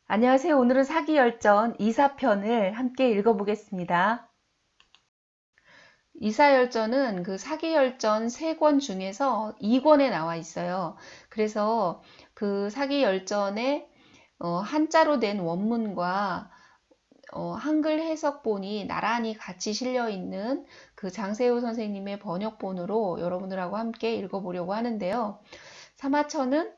안녕하세요. 오늘은 사기열전 이사편을 함께 읽어보겠습니다. 이사열전은 그 사기열전 3권 중에서 2권에 나와 있어요. 그래서 그 사기열전에 한자로 된 원문과 한글 해석본이 나란히 같이 실려 있는 그 장세호 선생님의 번역본으로 여러분들하고 함께 읽어보려고 하는데요. 사마천은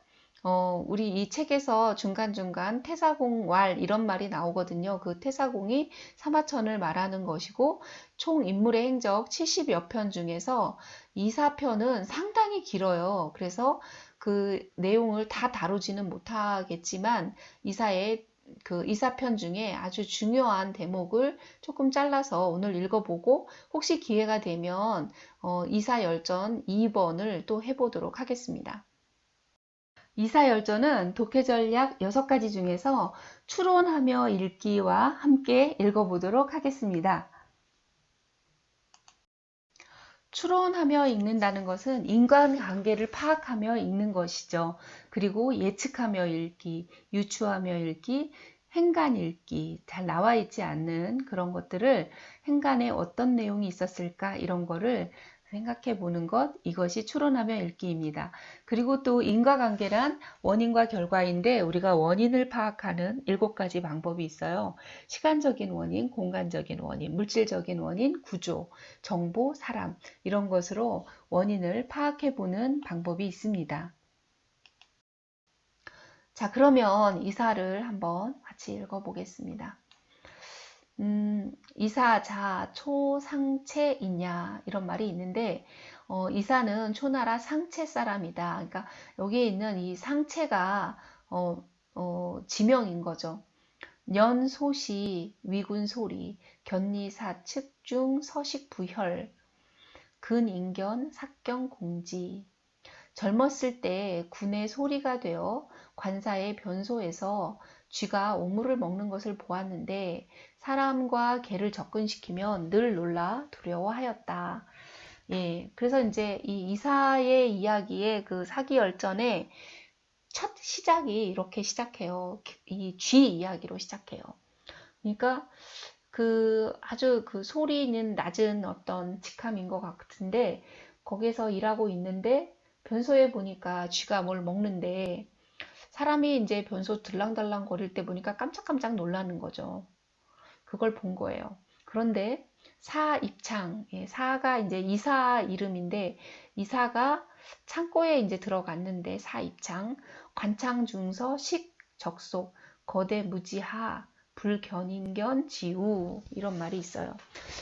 우리 이 책에서 중간중간 태사공왈 이런 말이 나오거든요. 그 태사공이 사마천을 말하는 것이고 총 인물의 행적 70여 편 중에서 이사편은 상당히 길어요. 그래서 그 내용을 다 다루지는 못하겠지만 이사의 그 이사편 중에 아주 중요한 대목을 조금 잘라서 오늘 읽어보고 혹시 기회가 되면 이사열전 2번을 또 해보도록 하겠습니다. 이사열전은 독해전략 6가지 중에서 추론하며 읽기와 함께 읽어보도록 하겠습니다. 추론하며 읽는다는 것은 인간관계를 파악하며 읽는 것이죠. 그리고 예측하며 읽기, 유추하며 읽기, 행간 읽기, 잘 나와 있지 않는 그런 것들을 행간에 어떤 내용이 있었을까 이런 거를 생각해 보는 것, 이것이 추론하며 읽기입니다. 그리고 또 인과관계란 원인과 결과인데 우리가 원인을 파악하는 7가지 방법이 있어요. 시간적인 원인, 공간적인 원인, 물질적인 원인, 구조, 정보, 사람 이런 것으로 원인을 파악해 보는 방법이 있습니다. 자, 그러면 이사를 한번 같이 읽어보겠습니다. 이사, 자, 초, 상체 있냐 이런 말이 있는데 이사는 초나라 상체 사람이다. 그러니까 여기에 있는 이 상체가 지명인 거죠. 년, 소시, 위군, 소리, 견리, 사측, 중, 서식, 부혈, 근, 인견, 삭경, 공지. 젊었을 때 군의 소리가 되어 관사의 변소에서 쥐가 오물을 먹는 것을 보았는데 사람과 개를 접근시키면 늘 놀라 두려워하였다. 예, 그래서 이제 이 이사의 이야기의 그 사기열전의 첫 시작이 이렇게 시작해요. 이 쥐 이야기로 시작해요. 그러니까 그 아주 그 소리는 낮은 어떤 직함인 것 같은데 거기서 일하고 있는데 변소에 보니까 쥐가 뭘 먹는데 사람이 이제 변소 들랑달랑 거릴 때 보니까 깜짝깜짝 놀라는 거죠. 그걸 본 거예요. 그런데 사입창, 예, 사가 이제 이사 이름인데 이사가 창고에 이제 들어갔는데 사입창, 관창중서 식 적속, 거대 무지하, 불견인견 지우 이런 말이 있어요.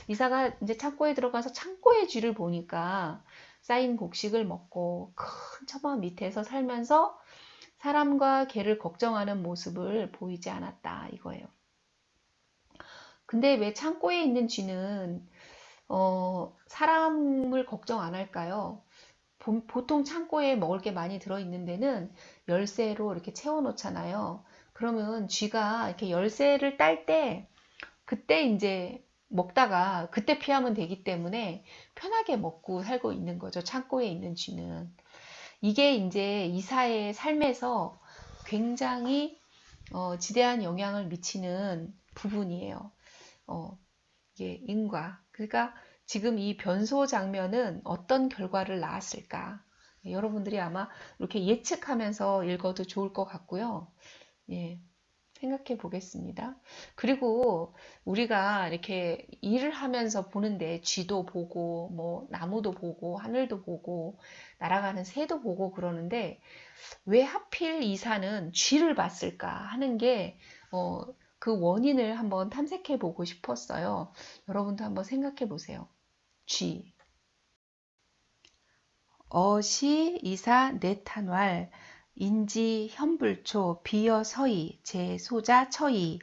이사가 이제 창고에 들어가서 창고의 쥐를 보니까 쌓인 곡식을 먹고 큰 처마 밑에서 살면서 사람과 개를 걱정하는 모습을 보이지 않았다 이거예요. 근데 왜 창고에 있는 쥐는 사람을 걱정 안 할까요? 보통 창고에 먹을 게 많이 들어있는 데는 열쇠로 이렇게 채워놓잖아요. 그러면 쥐가 이렇게 열쇠를 딸 때 그때 이제 먹다가 그때 피하면 되기 때문에 편하게 먹고 살고 있는 거죠. 창고에 있는 쥐는. 이게 이제 이사의 삶에서 굉장히 지대한 영향을 미치는 부분이에요. 어, 이게 인과. 그러니까 지금 이 변소 장면은 어떤 결과를 낳았을까? 여러분들이 아마 이렇게 예측하면서 읽어도 좋을 것 같고요. 예, 생각해 보겠습니다. 그리고 우리가 이렇게 일을 하면서 보는데 쥐도 보고, 뭐, 나무도 보고, 하늘도 보고, 날아가는 새도 보고 그러는데 왜 하필 이사는 쥐를 봤을까 하는 게, 그 원인을 한번 탐색해 보고 싶었어요. 여러분도 한번 생각해 보세요. 쥐. 어시, 이사, 내탄왈, 인지, 현불초, 비어, 서이, 제, 소자, 처이.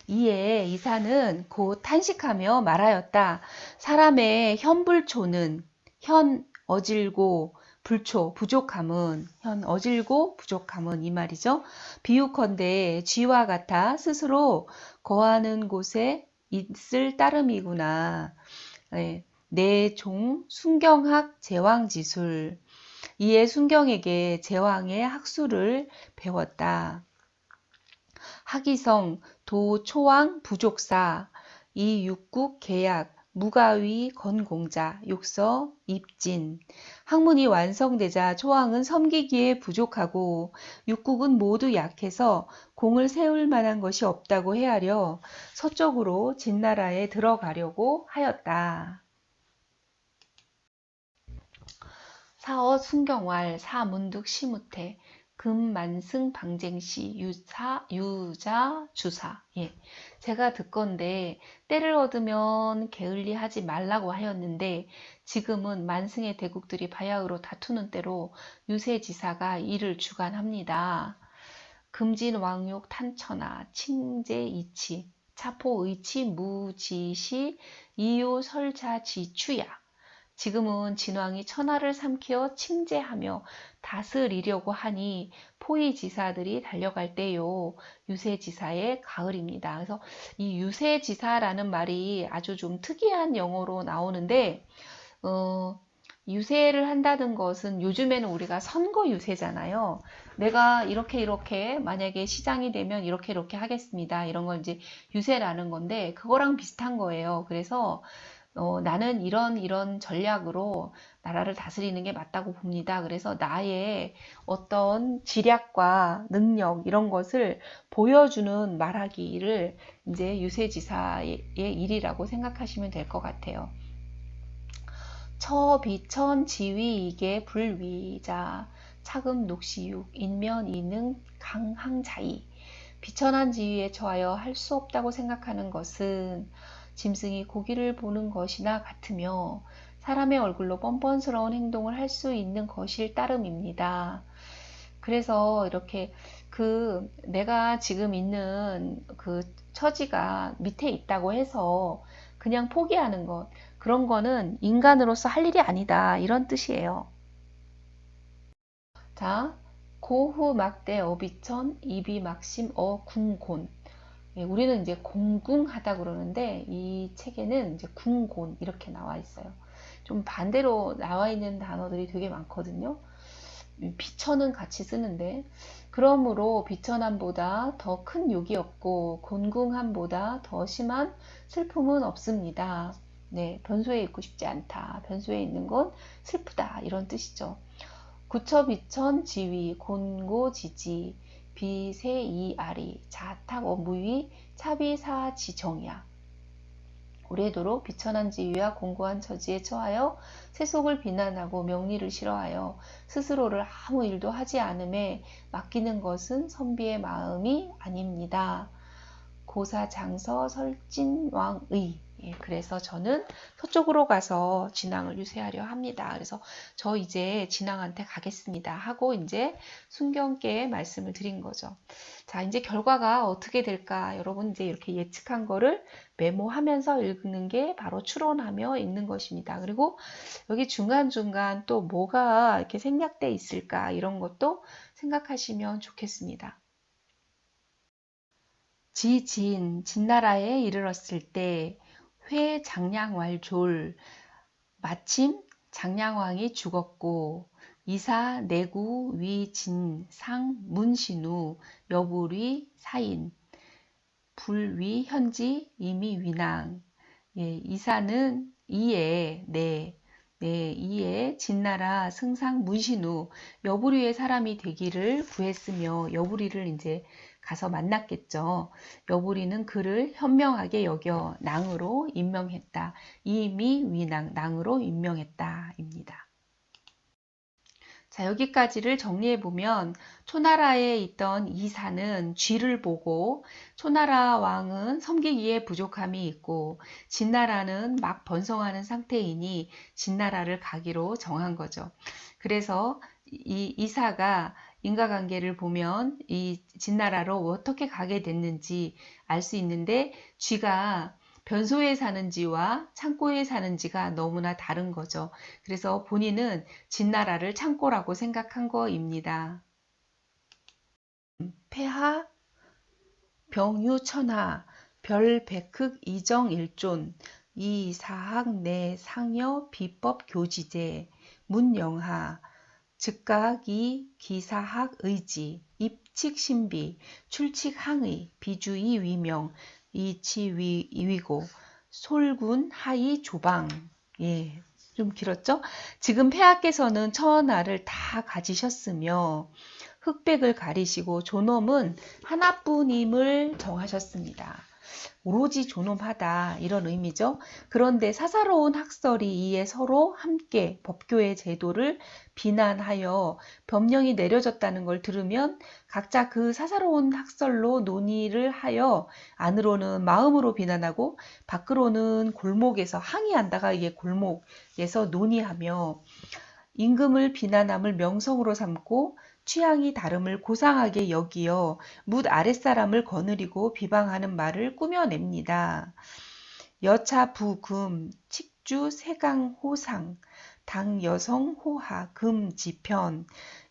이에 이사는 곧 탄식하며 말하였다. 사람의 현불초는 현, 어질고, 불초, 부족함은, 현, 어질고, 부족함은 이 말이죠. 비유컨대 쥐와 같아 스스로 거하는 곳에 있을 따름이구나. 네. 내종 순경학 제왕지술. 이에 순경에게 제왕의 학술을 배웠다. 하기성, 도, 초왕, 부족사, 이육국, 계약, 무가위, 건공자, 욕서, 입진. 학문이 완성되자 초왕은 섬기기에 부족하고 육국은 모두 약해서 공을 세울 만한 것이 없다고 헤아려 서쪽으로 진나라에 들어가려고 하였다. 사어 순경왈, 사문득 시무태, 금만승 방쟁시, 유자 주사. 예. 제가 듣건데 때를 얻으면 게을리 하지 말라고 하였는데 지금은 만승의 대국들이 바야흐로 다투는 때로 유세지사가 이를 주관합니다. 금진 왕욕 탄천하, 칭제 이치, 차포 의치 무지시, 이요 설자 지추야. 지금은 진왕이 천하를 삼키어 칭제하며 다스리려고 하니 포위지사들이 달려갈 때요. 유세지사의 가을입니다. 그래서 이 유세지사라는 말이 아주 좀 특이한 영어로 나오는데 유세를 한다는 것은 요즘에는 우리가 선거 유세잖아요. 내가 이렇게 만약에 시장이 되면 이렇게 하겠습니다. 이런 걸 이제 유세라는 건데 그거랑 비슷한 거예요. 그래서 나는 이런 전략으로 나라를 다스리는 게 맞다고 봅니다. 그래서 나의 어떤 지략과 능력 이런 것을 보여주는 말하기를 이제 유세지사의 일이라고 생각하시면 될 것 같아요. 처비천 지위이계 불위자 차금 녹시육 인면이능 강항자이. 비천한 지위에 처하여 할 수 없다고 생각하는 것은 짐승이 고기를 보는 것이나 같으며 사람의 얼굴로 뻔뻔스러운 행동을 할 수 있는 것일 따름입니다. 그래서 이렇게 내가 지금 있는 그 처지가 밑에 있다고 해서 그냥 포기하는 것, 그런 거는 인간으로서 할 일이 아니다. 이런 뜻이에요. 자, 고후 막대 어비천 이비 막심 어궁곤. 예, 우리는 이제 공궁하다 그러는데 이 책에는 이제 궁곤 이렇게 나와 있어요. 좀 반대로 나와 있는 단어들이 되게 많거든요. 비천은 같이 쓰는데 그러므로 비천함보다 더 큰 욕이 없고 곤궁함보다 더 심한 슬픔은 없습니다. 네, 변소에 있고 싶지 않다. 변소에 있는 건 슬프다. 이런 뜻이죠. 구처비천 지위 곤고지지 비세이아리 자탁어무위 차비사지정이야. 오래도록 비천한 지위와 공고한 처지에 처하여 세속을 비난하고 명리를 싫어하여 스스로를 아무 일도 하지 않음에 맡기는 것은 선비의 마음이 아닙니다. 고사장서 설진왕의. 예, 그래서 저는 서쪽으로 가서 진왕을 유세하려 합니다. 그래서 저 이제 진왕한테 가겠습니다 하고 이제 순경께 말씀을 드린 거죠. 자, 이제 결과가 어떻게 될까? 여러분 이제 이렇게 예측한 거를 메모하면서 읽는 게 바로 추론하며 읽는 것입니다. 그리고 여기 중간중간 또 뭐가 이렇게 생략돼 있을까? 이런 것도 생각하시면 좋겠습니다. 진나라에 이르렀을 때 회장량왈졸 마침 장량왕이 죽었고 이사 내구 위진 상 문신우 여부리 사인 불위 현지 이미 위낭. 예, 이사는 이에 이에 진나라 승상 문신우 여부리의 사람이 되기를 구했으며 여부리를 이제 가서 만났겠죠. 여부리는 그를 현명하게 여겨 낭으로 임명했다. 이미 위낭 낭으로 임명했다입니다. 자, 여기까지를 정리해 보면 초나라에 있던 이사는 쥐를 보고 초나라 왕은 섬기기에 부족함이 있고 진나라는 막 번성하는 상태이니 진나라를 가기로 정한 거죠. 그래서 이 이사가 인과관계를 보면 이 진나라로 어떻게 가게 됐는지 알 수 있는데 쥐가 변소에 사는지와 창고에 사는지가 너무나 다른 거죠. 그래서 본인은 진나라를 창고라고 생각한 거입니다. 폐하, 병유천하, 별백흑 이정일존, 이사학 내 상여 비법 교지제, 문영하, 즉각이 기사학 의지, 입칙신비, 출칙항의, 비주의 위명, 이치위고, 솔군 하의 조방. 예, 좀 길었죠? 지금 폐하께서는 천하를 다 가지셨으며 흑백을 가리시고 존엄은 하나뿐임을 정하셨습니다. 오로지 존엄하다 이런 의미죠. 그런데 사사로운 학설이 이에 서로 함께 법교의 제도를 비난하여 법령이 내려졌다는 걸 들으면 각자 그 사사로운 학설로 논의를 하여 안으로는 마음으로 비난하고 밖으로는 골목에서 항의한다가 이게 골목에서 논의하며 임금을 비난함을 명성으로 삼고 취향이 다름을 고상하게 여기어 묻 아랫사람을 거느리고 비방하는 말을 꾸며냅니다. 여차 부금, 칙주 세강 호상, 당 여성 호하, 금 지편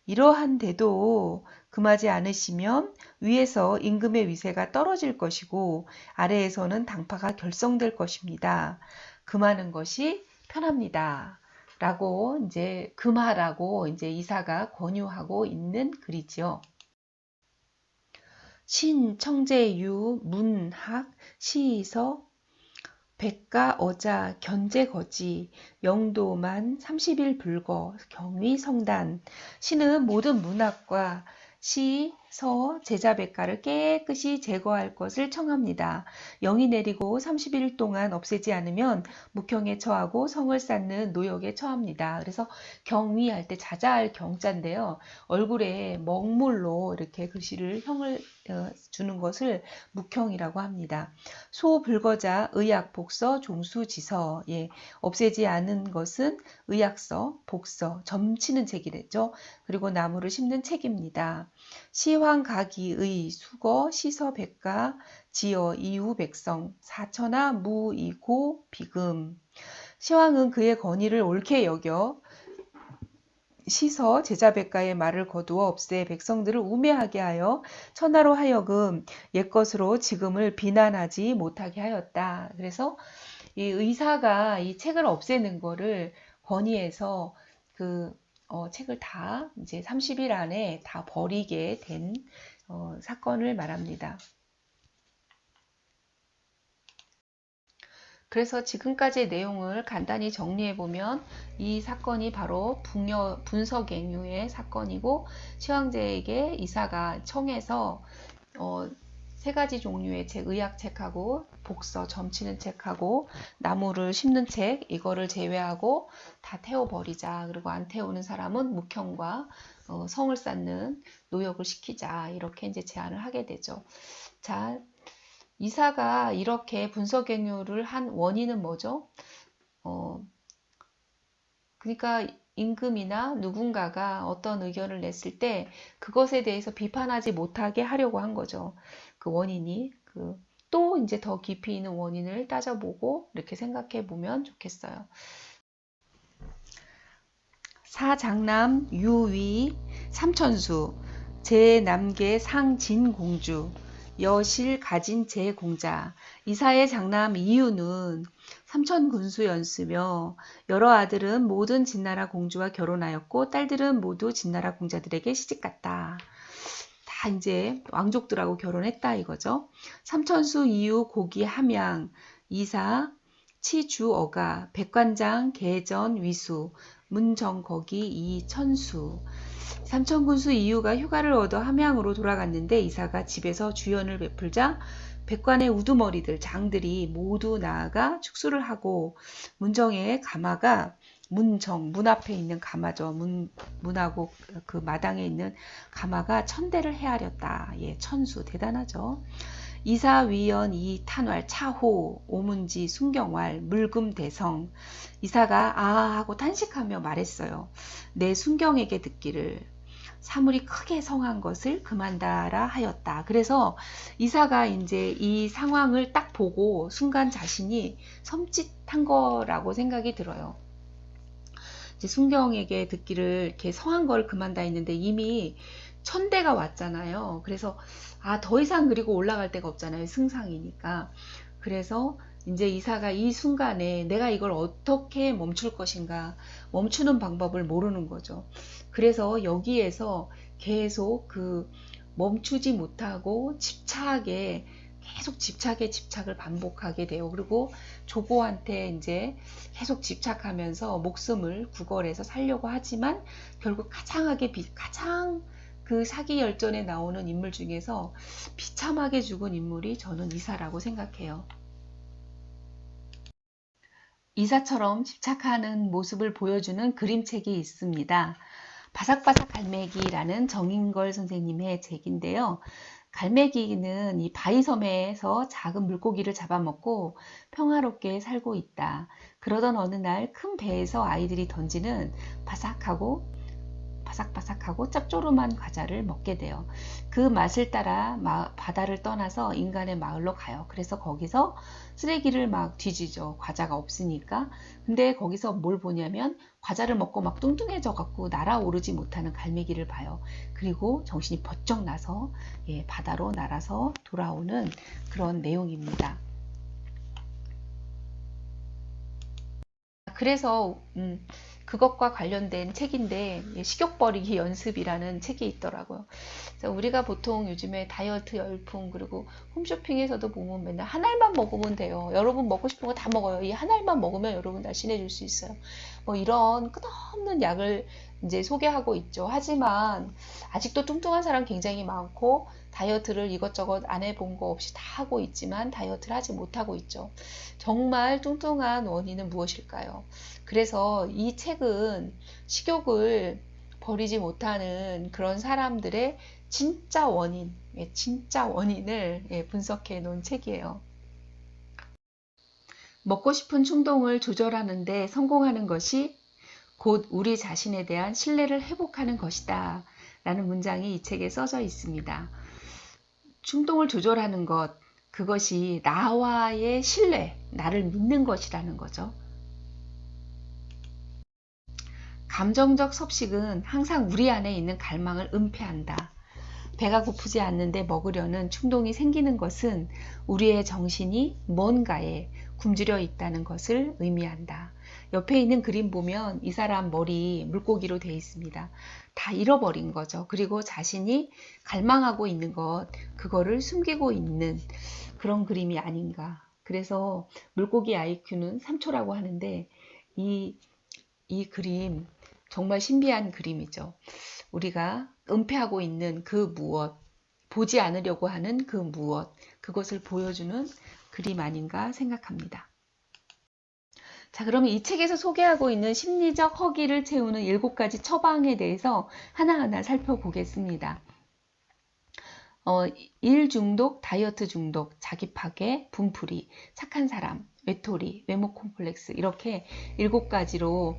이러한데도 금하지 않으시면 위에서 임금의 위세가 떨어질 것이고 아래에서는 당파가 결성될 것입니다. 금하는 것이 편합니다. 라고 이제 금하라고 이제 이사가 권유하고 있는 글이죠. 신, 청재, 유, 문, 학, 시서, 백가, 어자, 견제, 거지, 영도만, 30일 불거, 경위, 성단. 신은 모든 문학과 시, 서, 제자, 백가를 깨끗이 제거할 것을 청합니다. 영이 내리고 30일 동안 없애지 않으면 묵형에 처하고 성을 쌓는 노역에 처합니다. 그래서 경위할 때 자자할 경자인데요. 얼굴에 먹물로 이렇게 글씨를 형을 주는 것을 묵형이라고 합니다. 소, 불거자, 의학, 복서, 종수, 지서. 예, 없애지 않은 것은 의학서, 복서, 점치는 책이랬죠. 그리고 나무를 심는 책입니다. 시황, 가기, 의, 수거, 시서, 백가, 지어, 이후, 백성, 사천하, 무, 이고, 비금. 시황은 그의 권위를 옳게 여겨 시서 제자백가의 말을 거두어 없애 백성들을 우매하게 하여 천하로 하여금 옛것으로 지금을 비난하지 못하게 하였다. 그래서 이 의사가 이 책을 없애는 거를 권위해서 그 책을 다 이제 30일 안에 다 버리게 된 사건을 말합니다. 그래서 지금까지의 내용을 간단히 정리해보면 이 사건이 바로 분서갱유의 사건이고 시황제에게 이사가 청해서 세 가지 종류의 책, 의학책하고 복서, 점치는 책하고 나무를 심는 책 이거를 제외하고 다 태워버리자. 그리고 안 태우는 사람은 묵형과 성을 쌓는 노역을 시키자. 이렇게 이제 제안을 하게 되죠. 자, 이사가 이렇게 분서갱유를 한 원인은 뭐죠? 그러니까 임금이나 누군가가 어떤 의견을 냈을 때 그것에 대해서 비판하지 못하게 하려고 한 거죠. 그 원인이 또 이제 더 깊이 있는 원인을 따져보고 이렇게 생각해 보면 좋겠어요. 사장남 유위 삼천수 제남계 상진공주 여실 가진 제공자. 이사의 장남 이유는 삼천군수였으며 여러 아들은 모든 진나라 공주와 결혼하였고 딸들은 모두 진나라 공자들에게 시집갔다. 다 이제 왕족들하고 결혼했다 이거죠. 삼천수 이유 고기 함양 이사 치주어가 백관장 계전 위수 문정거기 이천수. 삼천군수 이유가 휴가를 얻어 함양으로 돌아갔는데 이사가 집에서 주연을 베풀자 백관의 우두머리들 장들이 모두 나아가 축수를 하고 문정의 가마가 문정 문 앞에 있는 가마죠. 문하고 그 마당에 있는 가마가 천대를 헤아렸다. 예, 천수 대단하죠. 이사위연 이탄왈 차호 오문지 순경왈 물금대성. 이사가 아 하고 탄식하며 말했어요. 내 순경에게 듣기를 사물이 크게 성한 것을 금한다라 하였다. 그래서 이사가 이제 이 상황을 딱 보고 순간 자신이 섬찟한 거라고 생각이 들어요. 이제 순경에게 듣기를 이렇게 성한 걸 금한다 했는데 이미 천대가 왔잖아요. 그래서 더 이상 그리고 올라갈 데가 없잖아요. 승상이니까. 그래서 이제 이사가 이 순간에 내가 이걸 어떻게 멈출 것인가, 멈추는 방법을 모르는 거죠. 그래서 여기에서 계속 멈추지 못하고 계속 집착을 반복하게 돼요. 그리고 조고한테 이제 계속 집착하면서 목숨을 구걸해서 살려고 하지만 결국 가장 그 사기 열전에 나오는 인물 중에서 비참하게 죽은 인물이 저는 이사라고 생각해요. 이사처럼 집착하는 모습을 보여주는 그림책이 있습니다. 바삭바삭 갈매기라는 정인걸 선생님의 책인데요. 갈매기는 이 바위섬에서 작은 물고기를 잡아먹고 평화롭게 살고 있다. 그러던 어느 날 큰 배에서 아이들이 던지는 바삭바삭하고 짭조름한 과자를 먹게 돼요. 그 맛을 따라 바다를 떠나서 인간의 마을로 가요. 그래서 거기서 쓰레기를 막 뒤지죠. 과자가 없으니까. 근데 거기서 뭘 보냐면 과자를 먹고 막 뚱뚱해져 갖고 날아오르지 못하는 갈매기를 봐요. 그리고 정신이 번쩍 나서 바다로 날아서 돌아오는 그런 내용입니다. 그래서 그것과 관련된 책인데 식욕 버리기 연습이라는 책이 있더라고요. 그래서 우리가 보통 요즘에 다이어트 열풍 그리고 홈쇼핑에서도 보면 맨날 한 알만 먹으면 돼요. 여러분 먹고 싶은 거 다 먹어요. 이 한 알만 먹으면 여러분 날씬해질 수 있어요. 뭐 이런 끝없는 약을 이제 소개하고 있죠. 하지만 아직도 뚱뚱한 사람 굉장히 많고 다이어트를 이것저것 안 해본 거 없이 다 하고 있지만 다이어트를 하지 못하고 있죠. 정말 뚱뚱한 원인은 무엇일까요? 그래서 이 책은 식욕을 버리지 못하는 그런 사람들의 진짜 원인을 분석해 놓은 책이에요. 먹고 싶은 충동을 조절하는데 성공하는 것이 곧 우리 자신에 대한 신뢰를 회복하는 것이다. 라는 문장이 이 책에 써져 있습니다. 충동을 조절하는 것, 그것이 나와의 신뢰, 나를 믿는 것이라는 거죠. 감정적 섭식은 항상 우리 안에 있는 갈망을 은폐한다. 배가 고프지 않는데 먹으려는 충동이 생기는 것은 우리의 정신이 뭔가에 굶주려 있다는 것을 의미한다. 옆에 있는 그림 보면 이 사람 머리 물고기로 되어 있습니다. 다 잃어버린 거죠. 그리고 자신이 갈망하고 있는 것, 그거를 숨기고 있는 그런 그림이 아닌가. 그래서 물고기 IQ는 3초라고 하는데 이 그림 정말 신비한 그림이죠. 우리가 은폐하고 있는 그 무엇, 보지 않으려고 하는 그 무엇, 그것을 보여주는 그림 아닌가 생각합니다. 자, 그러면 이 책에서 소개하고 있는 심리적 허기를 채우는 7가지 처방에 대해서 하나하나 살펴보겠습니다. 일 중독, 다이어트 중독, 자기 파괴, 분풀이, 착한 사람, 외톨이, 외모 콤플렉스 이렇게 7가지로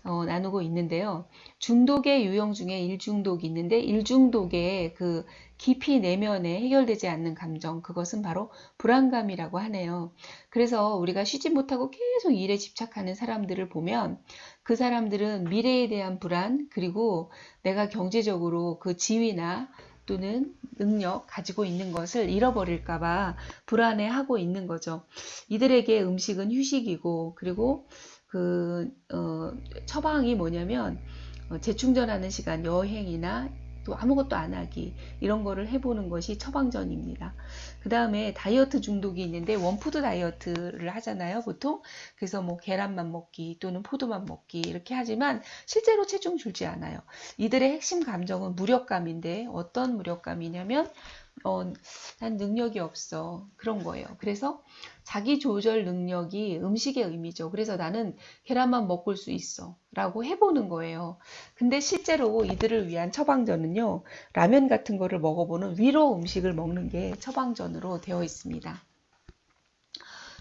나누고 있는데요. 중독의 유형 중에 일중독이 있는데 일중독의 그 깊이 내면에 해결되지 않는 감정, 그것은 바로 불안감이라고 하네요. 그래서 우리가 쉬지 못하고 계속 일에 집착하는 사람들을 보면 그 사람들은 미래에 대한 불안, 그리고 내가 경제적으로 그 지위나 또는 능력 가지고 있는 것을 잃어버릴까봐 불안해하고 있는 거죠. 이들에게 음식은 휴식이고, 그리고 처방이 뭐냐면 재충전하는 시간, 여행이나 또 아무것도 안 하기 이런 거를 해보는 것이 처방전입니다. 그 다음에 다이어트 중독이 있는데 원푸드 다이어트를 하잖아요, 보통. 그래서 뭐 계란만 먹기 또는 포도만 먹기 이렇게 하지만 실제로 체중 줄지 않아요. 이들의 핵심 감정은 무력감인데 어떤 무력감이냐면 난 능력이 없어. 그런 거예요. 그래서 자기 조절 능력이 음식의 의미죠. 그래서 나는 계란만 먹을 수 있어. 라고 해보는 거예요. 근데 실제로 이들을 위한 처방전은요, 라면 같은 거를 먹어보는 위로 음식을 먹는 게 처방전으로 되어 있습니다.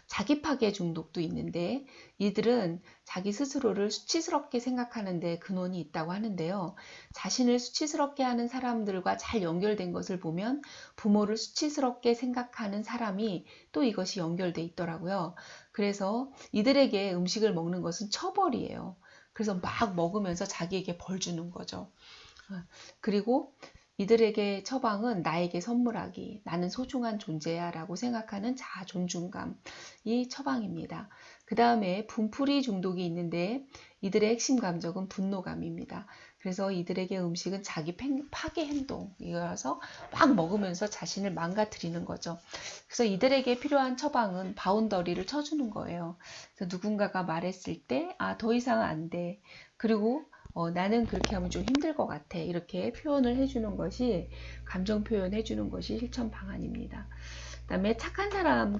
자기 파괴 중독도 있는데 이들은 자기 스스로를 수치스럽게 생각하는 데 근원이 있다고 하는데요. 자신을 수치스럽게 하는 사람들과 잘 연결된 것을 보면 부모를 수치스럽게 생각하는 사람이 또 이것이 연결돼 있더라고요. 그래서 이들에게 음식을 먹는 것은 처벌이에요. 그래서 막 먹으면서 자기에게 벌 주는 거죠. 그리고 이들에게 처방은 나에게 선물하기, 나는 소중한 존재야 라고 생각하는 자아 존중감이 처방입니다. 그 다음에 분풀이 중독이 있는데 이들의 핵심 감정은 분노감입니다. 그래서 이들에게 음식은 자기 파괴 행동이어서 막 먹으면서 자신을 망가뜨리는 거죠. 그래서 이들에게 필요한 처방은 바운더리를 쳐주는 거예요. 그래서 누군가가 말했을 때, 아, 더 이상은 안 돼. 그리고 나는 그렇게 하면 좀 힘들 것 같아. 이렇게 표현을 해주는 것이, 감정 표현해주는 것이 실천 방안입니다. 그 다음에 착한 사람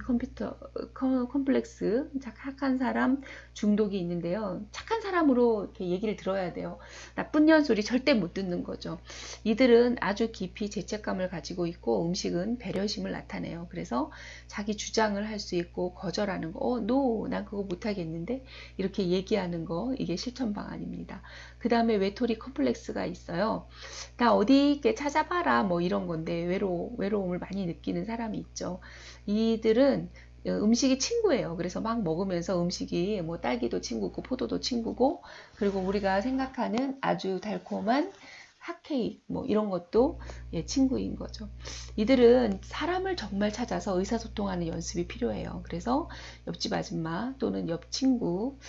컴플렉스, 착한 사람 중독이 있는데요. 착한 사람으로 이렇게 얘기를 들어야 돼요. 나쁜 년 소리 절대 못 듣는 거죠. 이들은 아주 깊이 죄책감을 가지고 있고 음식은 배려심을 나타내요. 그래서 자기 주장을 할 수 있고 거절하는 거, no, 난 그거 못 하겠는데 이렇게 얘기하는 거, 이게 실천 방안입니다. 그 다음에 외톨이 컴플렉스가 있어요. 나 어디 있게 찾아봐라 뭐 이런 건데 외로움을 많이 느끼는 사람이 있죠. 이들은 음식이 친구예요. 그래서 막 먹으면서 음식이 뭐 딸기도 친구고 포도도 친구고 그리고 우리가 생각하는 아주 달콤한 핫케이크 뭐 이런 것도 친구인 거죠. 이들은 사람을 정말 찾아서 의사소통하는 연습이 필요해요. 그래서 옆집 아줌마 또는 옆 친구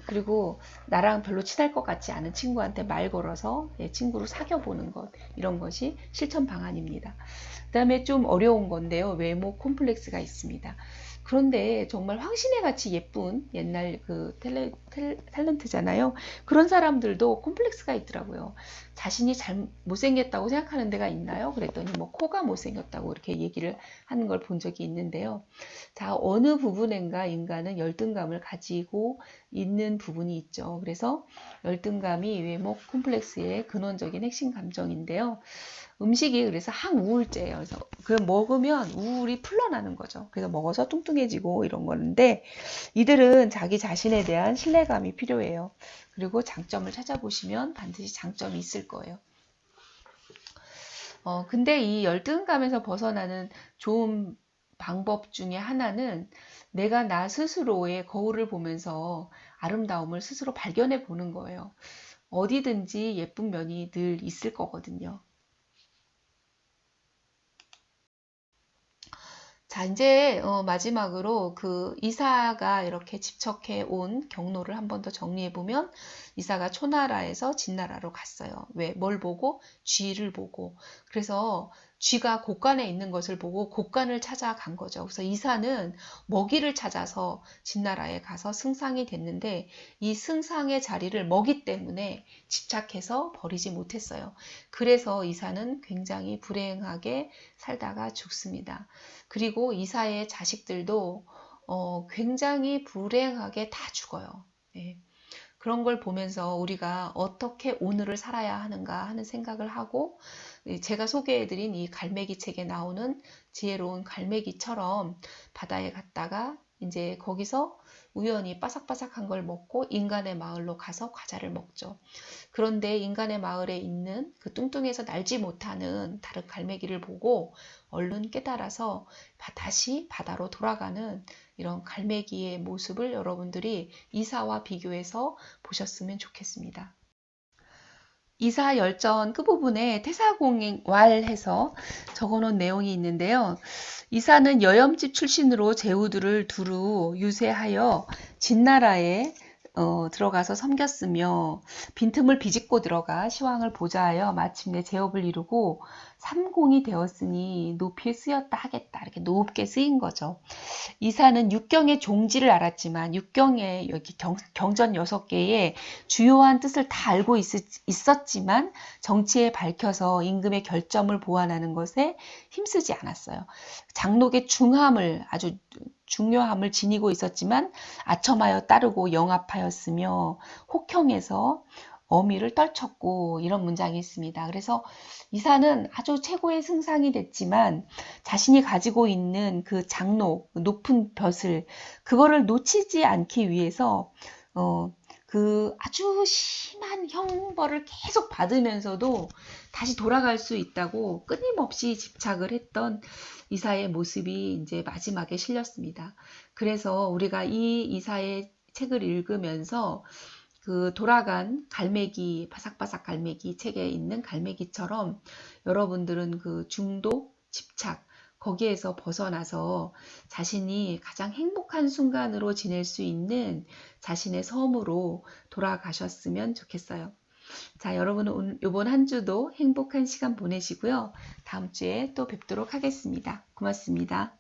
그리고 나랑 별로 친할 것 같지 않은 친구한테 말 걸어서 친구로 사귀어보는 것 이런 것이 실천 방안입니다. 그 다음에 좀 어려운 건데요. 외모 콤플렉스가 있습니다. 그런데 정말 황신의 같이 예쁜 옛날 그 탤런트잖아요. 그런 사람들도 콤플렉스가 있더라고요. 자신이 잘 못생겼다고 생각하는 데가 있나요? 그랬더니 뭐 코가 못생겼다고 이렇게 얘기를 하는 걸 본 적이 있는데요. 자, 어느 부분인가 인간은 열등감을 가지고 있는 부분이 있죠. 그래서 열등감이 외모 콤플렉스의 근원적인 핵심 감정인데요. 음식이 그래서 항우울제예요. 그래서 그걸 먹으면 우울이 풀러나는 거죠. 그래서 먹어서 뚱뚱해지고 이런 거는데 이들은 자기 자신에 대한 신뢰감이 필요해요. 그리고 장점을 찾아보시면 반드시 장점이 있을 거예요. 근데 이 열등감에서 벗어나는 좋은 방법 중에 하나는 내가 나 스스로의 거울을 보면서 아름다움을 스스로 발견해 보는 거예요. 어디든지 예쁜 면이 늘 있을 거거든요. 자, 이제 마지막으로 그 이사가 이렇게 집적해 온 경로를 한 번 더 정리해 보면 이사가 초나라에서 진나라로 갔어요. 왜? 뭘 보고? 쥐를 보고. 그래서 쥐가 곳간에 있는 것을 보고 곳간을 찾아간 거죠. 그래서 이사는 먹이를 찾아서 진나라에 가서 승상이 됐는데 이 승상의 자리를 먹이 때문에 집착해서 버리지 못했어요. 그래서 이사는 굉장히 불행하게 살다가 죽습니다. 그리고 이사의 자식들도 굉장히 불행하게 다 죽어요. 네. 그런 걸 보면서 우리가 어떻게 오늘을 살아야 하는가 하는 생각을 하고 제가 소개해드린 이 갈매기 책에 나오는 지혜로운 갈매기처럼 바다에 갔다가 이제 거기서 우연히 바삭바삭한 걸 먹고 인간의 마을로 가서 과자를 먹죠. 그런데 인간의 마을에 있는 그 뚱뚱해서 날지 못하는 다른 갈매기를 보고 얼른 깨달아서 다시 바다로 돌아가는 이런 갈매기의 모습을 여러분들이 이사와 비교해서 보셨으면 좋겠습니다. 이사 열전 끝부분에 태사공왈해서 적어놓은 내용이 있는데요. 이사는 여염집 출신으로 제후들을 두루 유세하여 진나라에 들어가서 섬겼으며 빈틈을 비집고 들어가 시황을 보좌하여 마침내 제업을 이루고 삼공이 되었으니 높이 쓰였다 하겠다. 이렇게 높게 쓰인 거죠. 이사는 육경의 종지를 알았지만 육경의 여기 경전 6개의 주요한 뜻을 다 알고 있었지만 정치에 밝혀서 임금의 결점을 보완하는 것에 힘쓰지 않았어요. 장록의 중함을 아주 중요함을 지니고 있었지만 아첨하여 따르고 영합하였으며 혹형에서 어미를 떨쳤고 이런 문장이 있습니다. 그래서 이사는 아주 최고의 승상이 됐지만 자신이 가지고 있는 그 장록, 높은 벼슬 그거를 놓치지 않기 위해서 그 아주 심한 형벌을 계속 받으면서도 다시 돌아갈 수 있다고 끊임없이 집착을 했던 이사의 모습이 이제 마지막에 실렸습니다. 그래서 우리가 이 이사의 책을 읽으면서 그 돌아간 갈매기, 바삭바삭 갈매기, 책에 있는 갈매기처럼 여러분들은 그 중독, 집착, 거기에서 벗어나서 자신이 가장 행복한 순간으로 지낼 수 있는 자신의 섬으로 돌아가셨으면 좋겠어요. 자, 여러분은 이번 한 주도 행복한 시간 보내시고요. 다음 주에 또 뵙도록 하겠습니다. 고맙습니다.